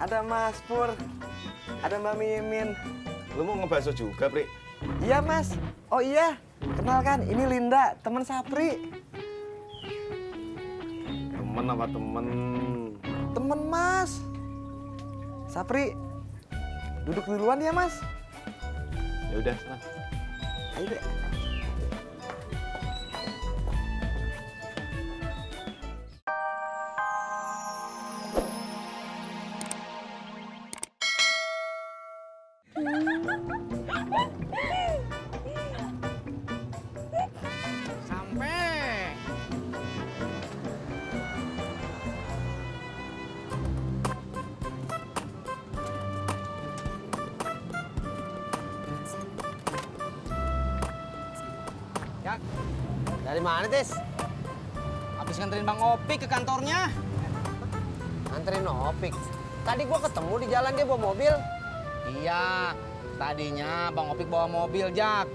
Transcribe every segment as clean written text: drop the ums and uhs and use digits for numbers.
Ada Mas Pur, ada Mbak Mimin. Lu mau ngebahas juga, Pri? Iya Mas. Oh iya, kenalkan ini Linda, teman Sapri. Temen apa temen? Temen Mas. Sapri, duduk duluan ya Mas. Ya udah, sana. Ayo deh. Sampai. Ya, dari mana, Tis? Habis nganterin Bang Opik ke kantornya. Anterin Opik. Tadi gua ketemu di jalan dia bawa mobil. Iya, tadinya Bang Opik bawa mobil, Jak.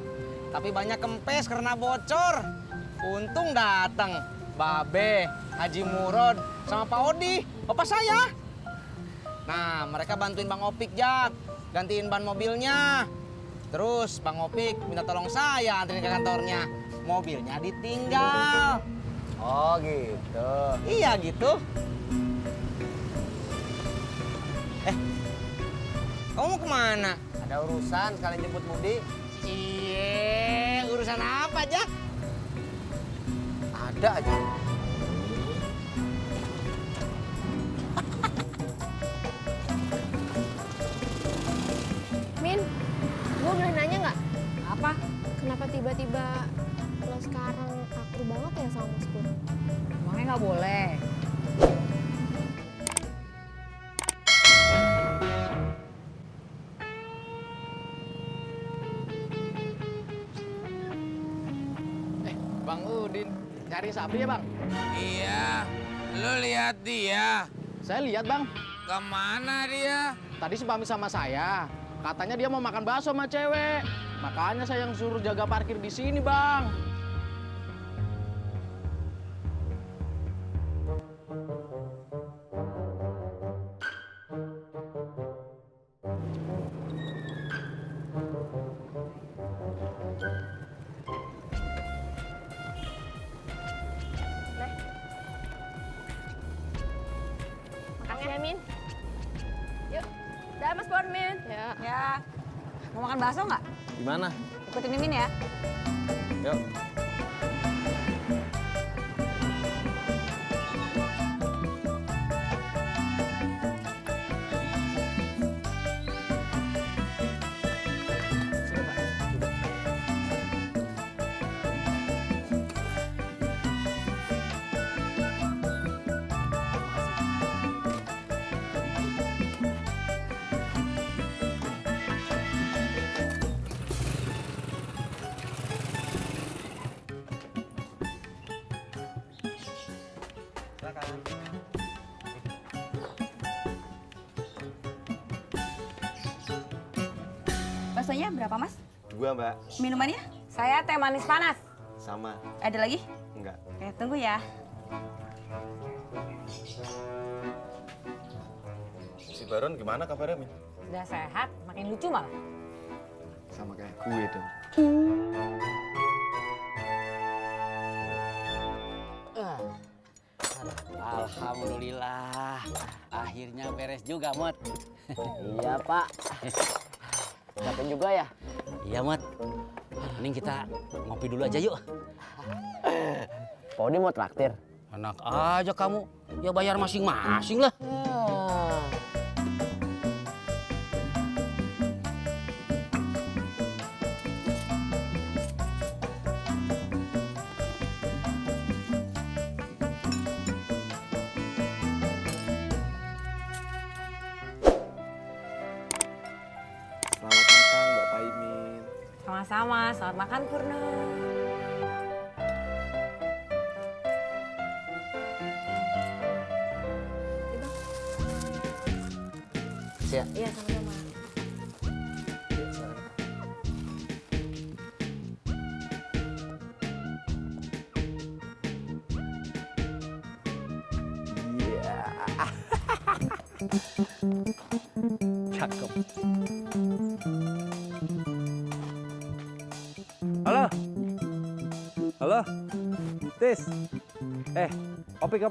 Tapi banyak kempes karena bocor. Untung datang Babe, Haji Murod, sama Pak Odi, bapak saya. Nah, mereka bantuin Bang Opik, Jak. Gantiin ban mobilnya. Terus Bang Opik minta tolong saya anterin ke kantornya. Mobilnya ditinggal. Oh, gitu. Iya gitu. Kamu mau kemana? Ada urusan sekalian jemput Mudi. Cie, urusan apa, Jak? Ada aja. Min, gue boleh nanya nggak? Apa? Kenapa tiba-tiba lo sekarang akur banget ya sama Mas Pur? Emangnya nggak boleh? Bang Udin, cari Sapri ya, Bang? Iya, lu lihat dia. Saya lihat, Bang. Kemana dia? Tadi sih pamit sama saya. Katanya dia mau makan bakso sama cewek. Makanya saya yang suruh jaga parkir di sini, Bang. Makasih ya, Min. Yuk, dah Mas Pur, Min. Ya. Ya. Mau makan bakso nggak? Gimana? Ikutin Mimin ya. Yuk. Baksonya berapa, Mas? 2, Mbak. Minumannya? Saya teh manis panas. Sama. Ada lagi? Enggak. Oke, tunggu ya. Si Baron gimana kabarnya, Min? Udah sehat, makin lucu malah. Sama kayak gue dong. Alhamdulillah, akhirnya beres juga, Mot. Iya, Pak. Capek juga ya? Iya, Mot. Mending kita ngopi dulu aja yuk. Pak Odi mau traktir. Enak aja kamu. Ya bayar masing-masing lah. Selamat makan Mbak Paimin. Sama-sama, selamat makan Purno. Siap. Iya, sama-sama. Cakep. Halo? Halo? Tis? Opik.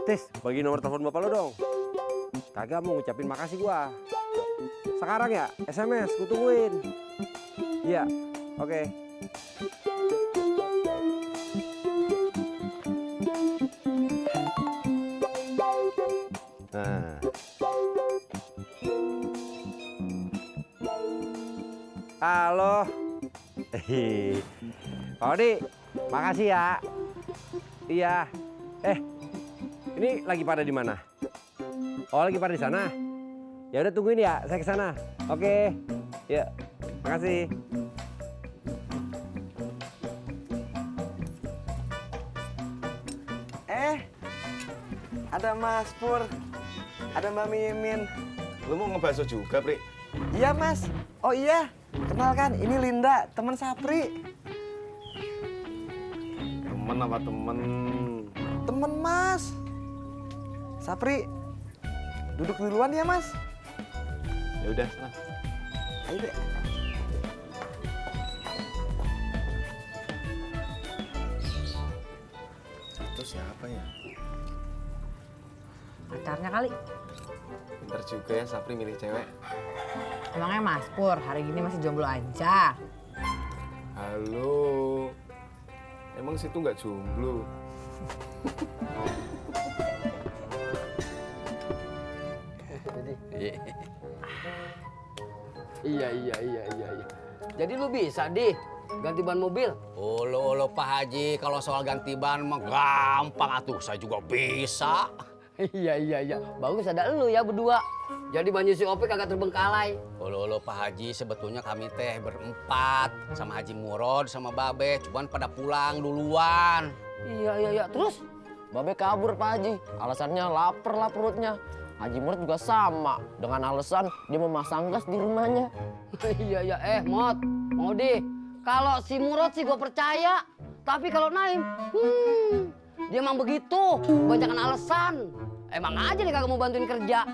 Tis, bagi nomor telepon bapak lo dong. Kagak mau ngucapin makasih gua. Sekarang ya, SMS, ku tungguin. Iya, oke. Nah. Halo. Pak Odi, makasih ya. Iya. Ini lagi pada di mana? Oh, lagi pada di sana. Ya udah tungguin ya, saya ke sana. Oke. Ya. Makasih. Ada Mas Pur, ada Mbak Mimin. Lu mau ngebahas juga, Pri? Iya Mas. Oh iya, kenalkan ini Linda, teman Sapri. Temen apa temen? Temen Mas. Sapri, duduk duluan ya Mas. Ya udah, sana. Ayo deh. Itu siapa ya? Pacarnya kali. Pinter juga ya Sapri milih cewek. Emangnya Mas Pur hari gini masih jomblo aja? Halo. Emang situ nggak jomblo? Iya. Jadi lu bisa, Di, ganti ban mobil? Olo Pak Haji, kalau soal ganti ban mah gampang atuh, saya juga bisa. Iya. Bagus ada lu ya berdua. Jadi banyu si Opik agak terbengkalai. Olo Pak Haji, sebetulnya kami teh berempat sama Haji Murod sama Babe, cuman pada pulang duluan. Iya. Terus? Babe kabur, Pak Haji. Alasannya lapar lah perutnya. Haji Murad juga sama. Dengan alasan dia mau masang gas di rumahnya. Iya. Modi. Kalau si Murad sih gue percaya. Tapi kalau Naim, dia emang begitu. Banyakan alasan. Emang aja nih kagak mau bantuin kerja.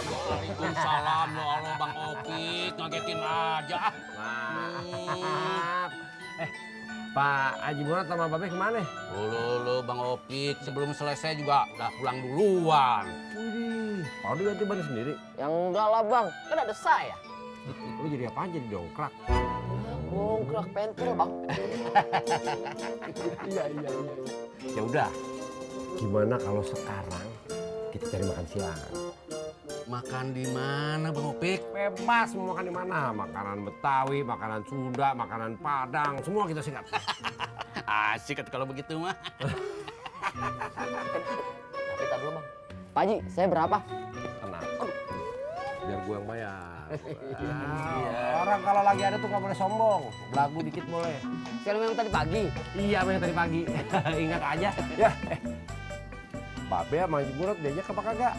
Waalaikumsalam, ya Allah Bang Opik, ngagetin aja. Maaf. Pak Haji Murad sama Babe kemana? Olo Bang Opik, sebelum selesai juga udah pulang duluan. Wih, Pak Odi ganti ban sendiri. Yang enggak lah, Bang. Kan ada saya. Lu jadi apa aja di dongkrak? Bongkrak pentil, Bang. Iya. Ya udah. Gimana kalau sekarang kita cari makan siang? Makan di mana Bang Opik? Bebas mau makan di mana? Makanan Betawi, makanan Sunda, makanan Padang, semua kita sikat. Asik kalau begitu mah. Tapi tak dulu, Bang. Pak Haji, saya berapa? Tenang. Biar gue yang bayar. Orang kalau lagi ada tuh gak boleh sombong. Belagu dikit boleh. Sekali memang tadi pagi. Iya, memang tadi pagi. Ingat aja. Ya. Babe sama Haji Murad diajak apa kagak?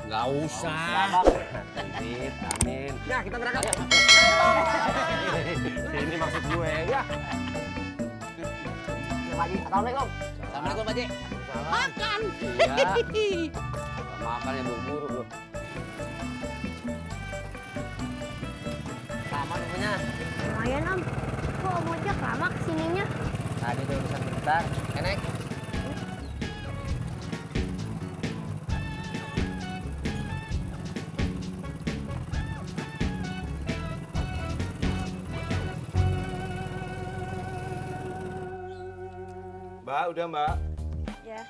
Nggak usah. Amin, amin. Ya, kita berangkat. Ini maksud gue, ya. Pak Haji, assalamualaikum. Assalamualaikum Pak Haji. Makan. Iya. Makan ya buru-buru lu. Lama nunggunya. Lumayan Om. Kok Om Ojek lama kesininya? Tadi udah urusan bentar. Enek. Mbak, udah Mbak. Ya.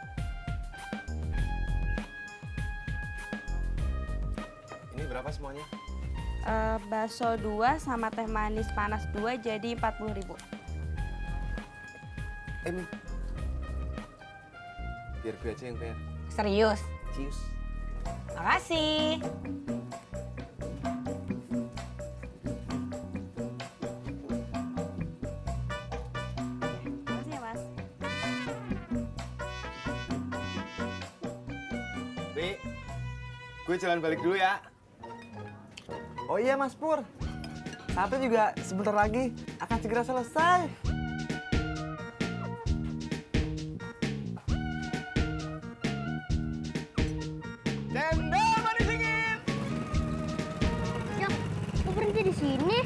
Ini berapa semuanya? Bakso 2 sama teh manis panas 2 jadi 40.000. Mi. Biar gue aja yang bayar. Serius? Cius. Makasih. Makasih ya Mas. Ri, gue jalan balik dulu ya. Oh iya Mas Pur. Satu juga sebentar lagi akan segera selesai. berhenti di sini?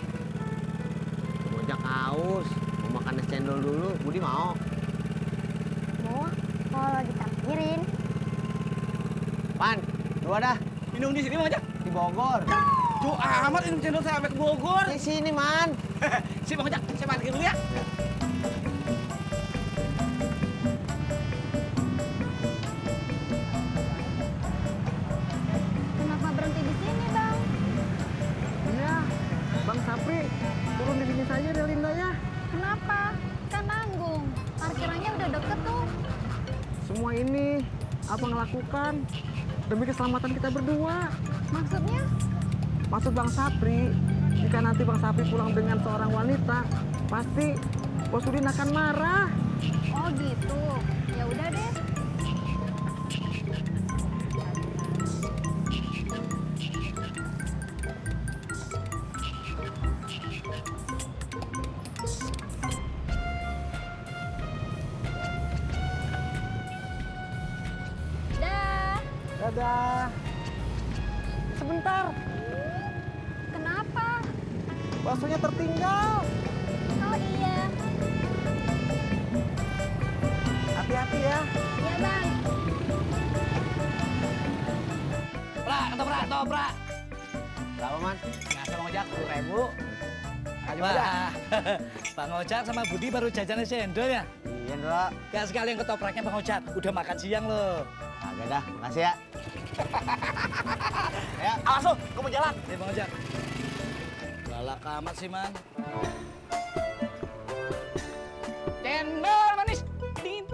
Ngojak haus, mau makan es cendol dulu. Budi mau? Mau, kalau ditakdirin. Pan, dua dah. Minum di sini Bang Ojak. Di Bogor. Tuh amat minum cendol sampai ke Bogor. Di sini, Man. Si Bang Ojak, saya parkir dulu ya. Kenapa berhenti di sini, Bang? Iya, Bang Sapri, turun di sini saja deh Linda ya. Kenapa? Kan tanggung. Parkirannya udah deket tuh. Semua ini abang lakukan demi keselamatan kita berdua. Maksudnya? Maksud Bang Sapri, jika nanti Bang Sapri pulang dengan seorang wanita, pasti Bos Udin akan marah. Oh gitu. Ya udah deh. Dah. Dadah. Sebentar, Kenapa? baksonya tertinggal. Oh iya. Hati-hati ya. Iya, Bang. Ketoprak. Berapa, Man? Biasa Bang Ojak, 10.000. Wah. Bang Ojak sama Budi baru jajan es cendol ya? Iya, Ndra. Gak sekalian ketopraknya Bang Ojak. Udah makan siang loh. Agak dah, makasih ya. Ya, awas lo, gue mau jalan. Ya Bang Ojak. Galak amat sih, Man. Cendol manis. Dingin.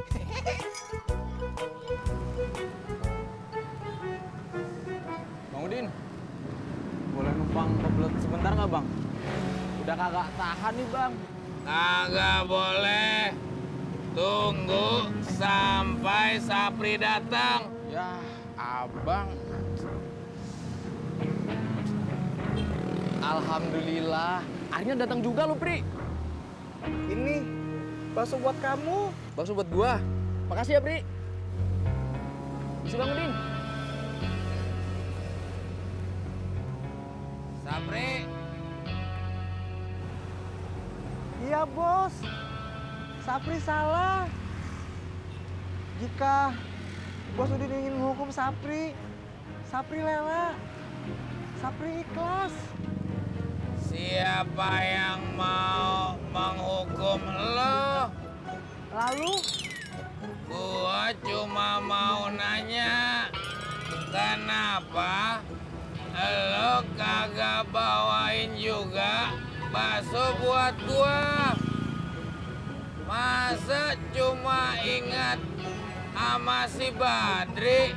Bang Udin, boleh numpang ke Belut sebentar nggak Bang? Udah kagak tahan nih Bang. Kagak boleh. Tunggu sampai Sapri datang. Ya, Abang. Alhamdulillah, akhirnya datang juga lo, Pri. Ini bakso buat kamu. Bakso buat gua. Makasih ya, Pri. Isi Bang Udin. Sapri, Iya bos, Sapri salah. Jika Bos Udin ingin menghukum Sapri, Sapri rela. Sapri ikhlas. siapa yang mau menghukum lo? Lalu Gua cuma mau nanya, kenapa lo kagak bawain juga bakso buat gua? Masa cuma ingat sama si Badri?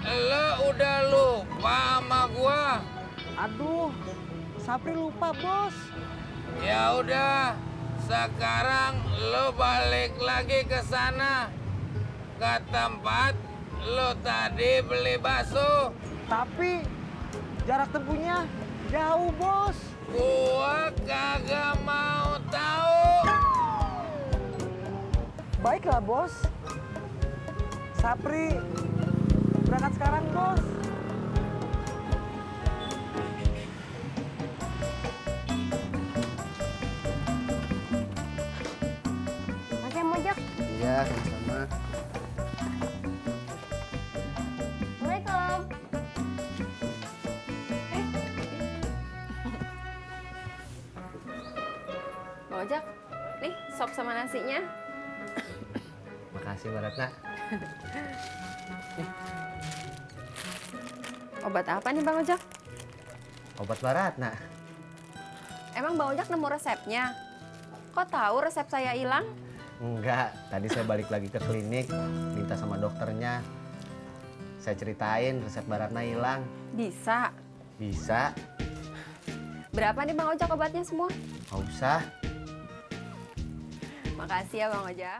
Lo udah lupa sama gua? aduh, Sapri lupa bos. Ya udah, sekarang lo balik lagi ke sana, ke tempat lo tadi beli bakso. Tapi jarak tempuhnya jauh bos. Gua kagak mau tahu. Baiklah bos. Sapri berangkat sekarang bos. Makasih Bang Ojak. Iya, sama-sama. Assalamualaikum. Bang Ojak, nih sop sama nasinya. Makasih, Mbak Ratna. Obat apa nih Bang Ojak? Obat Mbak Ratna. Emang Bang Ojak nemu resepnya? Kok tahu resep saya hilang? Enggak, tadi saya balik lagi ke klinik, minta sama dokternya. Saya ceritain resep Mbak Ratna hilang. Bisa. Bisa, Berapa nih Bang Ojak obatnya semua? nggak usah. Makasih ya Bang Ojak.